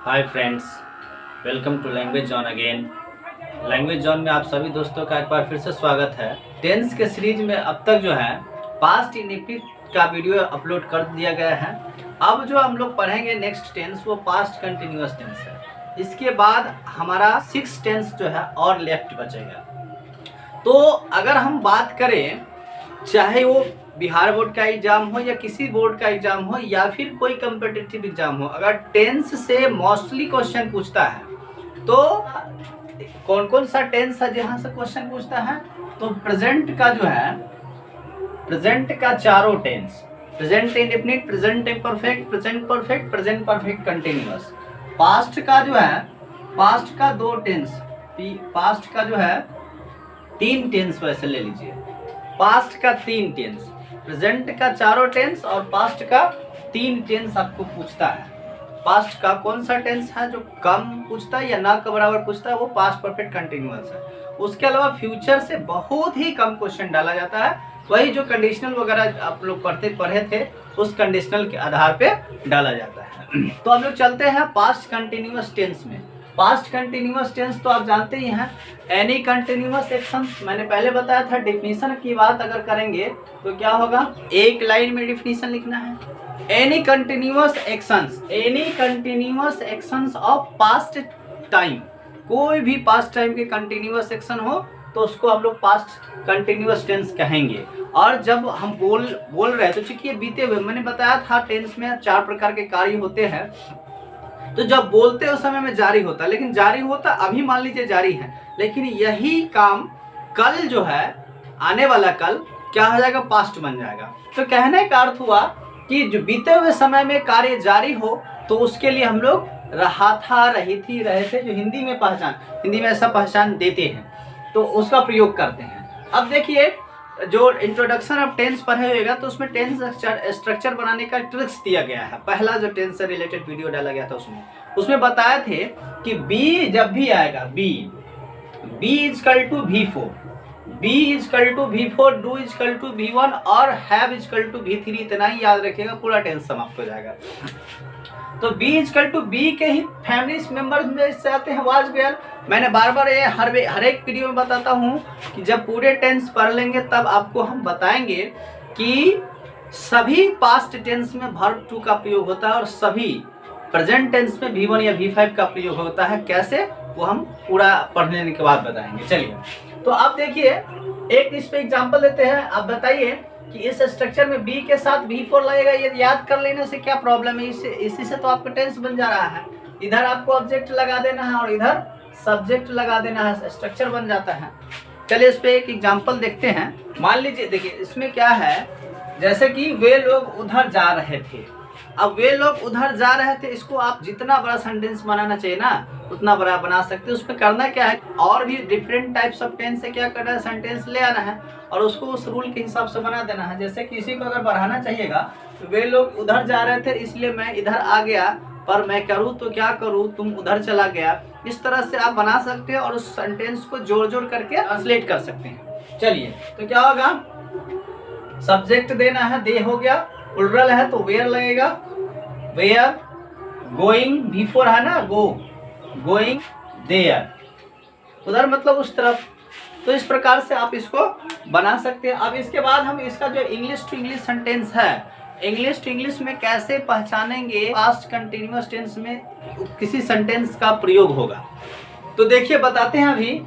Hi friends, welcome to language zone again. Language zone में आप सभी दोस्तों का एक बार फिर से स्वागत है। टेंस के सीरीज में अब तक जो है पास्ट इंडेफिनिट का वीडियो अपलोड कर दिया गया है। अब जो हम लोग पढ़ेंगे नेक्स्ट टेंस वो पास्ट कंटिन्यूअस टेंस है। इसके बाद हमारा 6 टेंस जो है और लेफ्ट बचेगा। तो अगर हम बात करें, चाहे वो बिहार बोर्ड का एग्जाम हो या किसी बोर्ड का एग्जाम हो या फिर कोई कम्पिटिटिव एग्जाम हो, अगर टेंस से मोस्टली क्वेश्चन पूछता है तो कौन कौन सा टेंस है जहां से क्वेश्चन पूछता है? तो प्रेजेंट का जो है, प्रेजेंट का चारों tense, present indefinite, present imperfect, present perfect, present perfect continuous. Past का जो है, पास्ट का 2 टेंस, पास्ट का जो है 3 टेंस वैसे ले लीजिए। पास्ट का 3 टेंस, प्रेजेंट का चारों टेंस और पास्ट का 3 टेंस आपको पूछता है। पास्ट का कौन सा टेंस है जो कम पूछता है या ना के बराबर पूछता है? वो पास्ट परफेक्ट कंटिन्यूअस है। उसके अलावा फ्यूचर से बहुत ही कम क्वेश्चन डाला जाता है। वही जो कंडीशनल वगैरह आप लोग पढ़े थे उस कंडीशनल के आधार पे डाला जाता है। तो हम लोग चलते हैं पास्ट कंटिन्यूअस टेंस में। पास्ट कंटिन्यूअस टेंस तो आप जानते ही हैं, एनी कंटिन्यूअस एक्शन। मैंने पहले बताया था डेफिनेशन की बात अगर करेंगे तो क्या होगा, एक लाइन में डेफिनेशन लिखना है। Any continuous actions, any continuous actions of past time, कोई भी पास्ट टाइम के कंटिन्यूअस एक्शन हो तो उसको हम लोग पास्ट कंटिन्यूअस टेंस कहेंगे। और जब हम बोल रहे हैं तो चूंकि बीते हुए, मैंने बताया था टेंस में 4 प्रकार के कार्य होते हैं। तो जब बोलते उस समय में जारी होता, लेकिन जारी होता अभी मान लीजिए जारी है, लेकिन यही काम कल जो है, आने वाला कल क्या हो जाएगा, पास्ट बन जाएगा। तो कहने का अर्थ हुआ कि जो बीते हुए समय में कार्य जारी हो तो उसके लिए हम लोग रहा था, रही थी, रहे थे, जो हिंदी में पहचान, हिंदी में ऐसा पहचान देते हैं तो उसका प्रयोग करते हैं। अब देखिए, जो इंट्रोडक्शन ऑफ टेंस पढ़े होगा तो उसमें टेंस स्ट्रक्चर बनाने का ट्रिक्स दिया गया है। पहला जो टेंस से रिलेटेड वीडियो डाला गया था उसमें बताए थे कि बी जब भी आएगा, be equal to V4, be equal to V4, do equal to V1 और हैव इजकल टू V3, इतना ही याद रखिएगा, पूरा टेंस समाप्त हो जाएगा। तो बी इजकल टू बी के ही फैमिली मेंबर्स में से आते हैं वाज वेयर। मैंने बार बार ये हर एक वीडियो में बताता हूँ कि जब पूरे टेंस पढ़ लेंगे तब आपको हम बताएंगे कि सभी पास्ट टेंस में वर्ब टू का प्रयोग होता है और सभी प्रेजेंट टेंस में V1 या V5 का प्रयोग होता है। कैसे, वो हम पूरा पढ़ने के बाद बताएंगे। चलिए, तो आप देखिए, एक इस पे एग्जाम्पल देते हैं। आप बताइए कि इस स्ट्रक्चर में बी के साथ V4 लगेगा, ये याद कर लेने से क्या प्रॉब्लम है? इसी से तो आपका टेंस बन जा रहा है। इधर आपको ऑब्जेक्ट लगा देना है और इधर सब्जेक्ट लगा देना है, स्ट्रक्चर बन जाता है। चलिए इस पे एक एग्जांपल देखते हैं। मान लीजिए, देखिए इसमें क्या है, जैसे कि वे लोग उधर जा रहे थे। अब वे लोग उधर जा रहे थे, इसको आप जितना बड़ा सेंटेंस बनाना चाहिए ना उतना बड़ा बना सकते हैं। उसमें करना क्या है, और भी डिफरेंट टाइप्स ऑफ टेंस से क्या करना है, सेंटेंस ले आना है और उसको उस रूल के हिसाब से बना देना है। जैसे किसी को अगर बढ़ाना चाहिएगा तो वे लोग उधर जा रहे थे इसलिए मैं इधर आ गया, पर मैं करूँ तो क्या करूँ, तुम उधर चला गया। इस तरह से आप बना सकते हैं और उस सेंटेंस को जोड़ जोड़ करके ट्रांसलेट कर सकते हैं। चलिए, तो क्या होगा, सब्जेक्ट देना है, दे हो गया, प्लुरल है तो वेयर लगेगा, वेयर, गोइंग, V4 है ना, गोइंग देयर, उधर मतलब उस तरफ। तो इस प्रकार से आप इसको बना सकते हैं। अब इसके बाद हम इसका जो इंग्लिश टू इंग्लिश सेंटेंस है, इंग्लिश टू इंग्लिश में कैसे पहचानेंगे पास्ट कंटिन्यूअस टेंस में किसी सेंटेंस का प्रयोग होगा। तो देखिए बताते हैं। अभी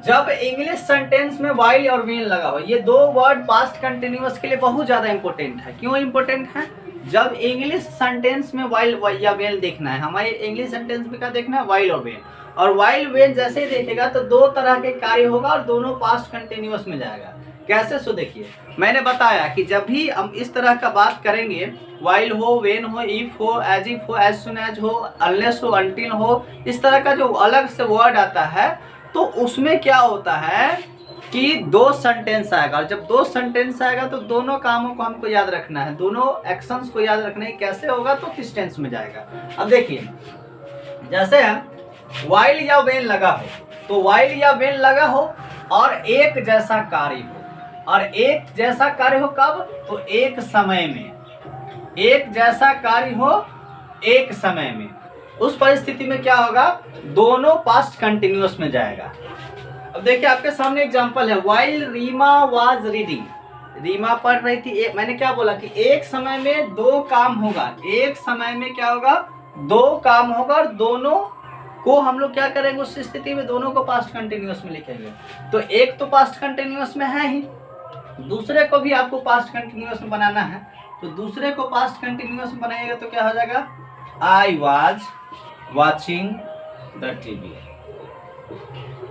जब इंग्लिश सेंटेंस में वाइल और व्हेन लगा हो, ये 2 वर्ड पास्ट कंटिन्यूअस के लिए बहुत ज्यादा इंपॉर्टेंट है। क्यों इंपॉर्टेंट है? जब इंग्लिश सेंटेंस में वाइल या व्हेन देखना है, हमारे इंग्लिश सेंटेंस में क्या देखना है, वाइल और व्हेन। और वाइल व्हेन जैसे ही देखेगा तो 2 तरह के कार्य होगा और दोनों पास्ट कंटिन्यूअस में जाएगा। कैसे, सो देखिए, मैंने बताया कि जब भी हम इस तरह का बात करेंगे, वाइल हो, व्हेन हो, इफ हो, एज इफ हो, एज सुन एज हो, अनलेस हो, अनटिल हो, इस तरह का जो अलग से वर्ड आता है तो उसमें क्या होता है कि 2 सेंटेंस आएगा। और जब 2 सेंटेंस आएगा तो दोनों कामों को हमको याद रखना है, दोनों एक्शंस को याद रखना है। कैसे होगा, तो किस टेंस में जाएगा। अब देखिए, जैसे वाइल या व्हेन लगा हो, तो वाइल या व्हेन लगा हो और एक जैसा कार्य हो, और एक जैसा कार्य हो कब, तो एक समय में, एक जैसा कार्य हो एक समय में। उस परिस्थिति में क्या होगा, दोनों पास्ट कंटिन्यूअस में जाएगा। अब देखिए आपके सामने एग्जांपल है, while Reema was reading, Reema पढ़ रही थी। मैंने क्या बोला कि एक समय में दो काम होगा, एक समय में क्या होगा, दो काम होगा और दोनों को हम लोग क्या करेंगे उस स्थिति में, दोनों को पास्ट कंटिन्यूअस में लिखेंगे। तो एक तो पास्ट कंटिन्यूअस में है ही, दूसरे को भी आपको पास्ट कंटिन्यूअस में बनाना है। तो दूसरे को पास्ट कंटिन्यूअस में बनाइएगा तो क्या हो जाएगा, I was watching the TV.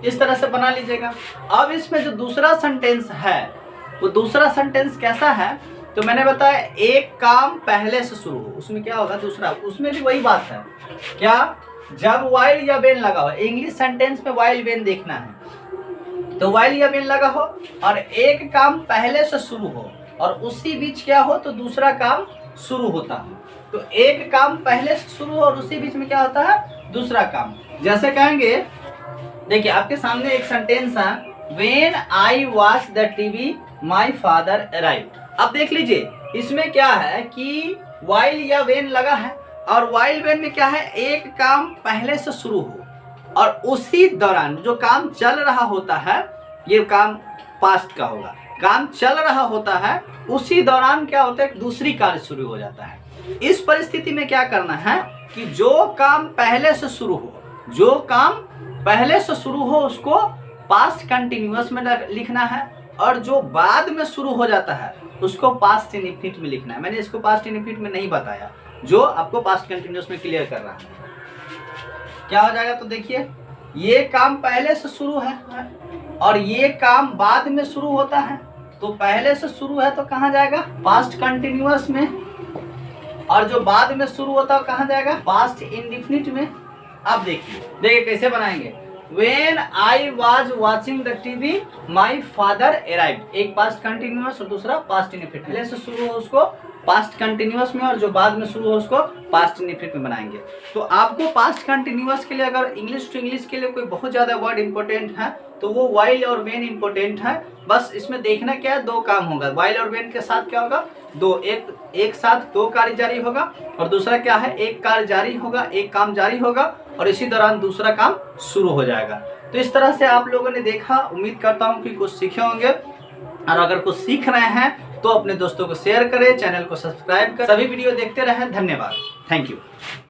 इस तरह से बना लीजिएगा। अब इसमें जो दूसरा सेंटेंस है वो दूसरा सेंटेंस कैसा है, तो मैंने बताया एक काम पहले से शुरू हो, उसमें क्या होगा दूसरा, उसमें भी वही बात है क्या, जब वाइल या वेन लगा हो, इंग्लिश सेंटेंस में वाइल वेन देखना है, तो वाइल या वेन लगा हो और एक काम पहले से शुरू हो और उसी बीच क्या हो तो दूसरा काम शुरू होता है। तो एक काम पहले से शुरू हो और उसी बीच में क्या होता है, दूसरा काम। जैसे कहेंगे, देखिए आपके सामने एक सेंटेंस है, when I watch the TV my father arrived. अब देख लीजिए इसमें क्या है कि वाइल या वेन लगा है और वाइल वेन में क्या है, एक काम पहले से शुरू हो और उसी दौरान जो काम चल रहा होता है, ये काम पास्ट का होगा, काम चल रहा होता है उसी दौरान क्या होता है, दूसरी कार्य शुरू हो जाता है। इस परिस्थिति में क्या करना है कि जो काम पहले से शुरू हो, जो काम पहले से शुरू हो उसको पास्ट कंटिन्यूअस में लिखना है और जो बाद में शुरू हो जाता है उसको पास्ट इंडेफिनिट में लिखना है। मैंने इसको पास्ट इंडेफिनिट में नहीं बताया, जो आपको पास्ट कंटिन्यूअस में क्लियर कर रहा है। क्या हो जाएगा, तो देखिए ये काम पहले से शुरू है और ये काम बाद में शुरू होता है, तो पहले से शुरू है तो कहाँ जाएगा, पास्ट कंटिन्यूअस में, और जो बाद में शुरू होता है कहाँ जाएगा, पास्ट इंडेफिनिट में। अब देखिए कैसे बनाएंगे, When I was watching the TV, my father arrived। एक पास्ट कंटिन्यूअस और दूसरा पास्ट इंडेफिनिट। पहले से शुरू हो उसको पास्ट कंटिन्यूअस में और जो बाद में शुरू हो उसको पास्ट इंडेफिनिट में बनाएंगे। तो आपको पास्ट कंटिन्यूअस के लिए अगर इंग्लिश टू इंग्लिश के लिए कोई बहुत ज़्यादा वर्ड इंपॉर्टेंट है तो वो वाइल और वेन इंपॉर्टेंट है। बस इसमें देखना क्या है, दो काम होगा, वाइल और वेन के साथ क्या होगा, दो एक साथ दो कार्य जारी होगा और दूसरा क्या है, एक कार्य जारी होगा, एक काम जारी होगा और इसी दौरान दूसरा काम शुरू हो जाएगा। तो इस तरह से आप लोगों ने देखा, उम्मीद करता हूँ कि कुछ सीखे होंगे और अगर कुछ सीख रहे हैं तो अपने दोस्तों को शेयर करें, चैनल को सब्सक्राइब करें, सभी वीडियो देखते रहें। धन्यवाद, थैंक यू।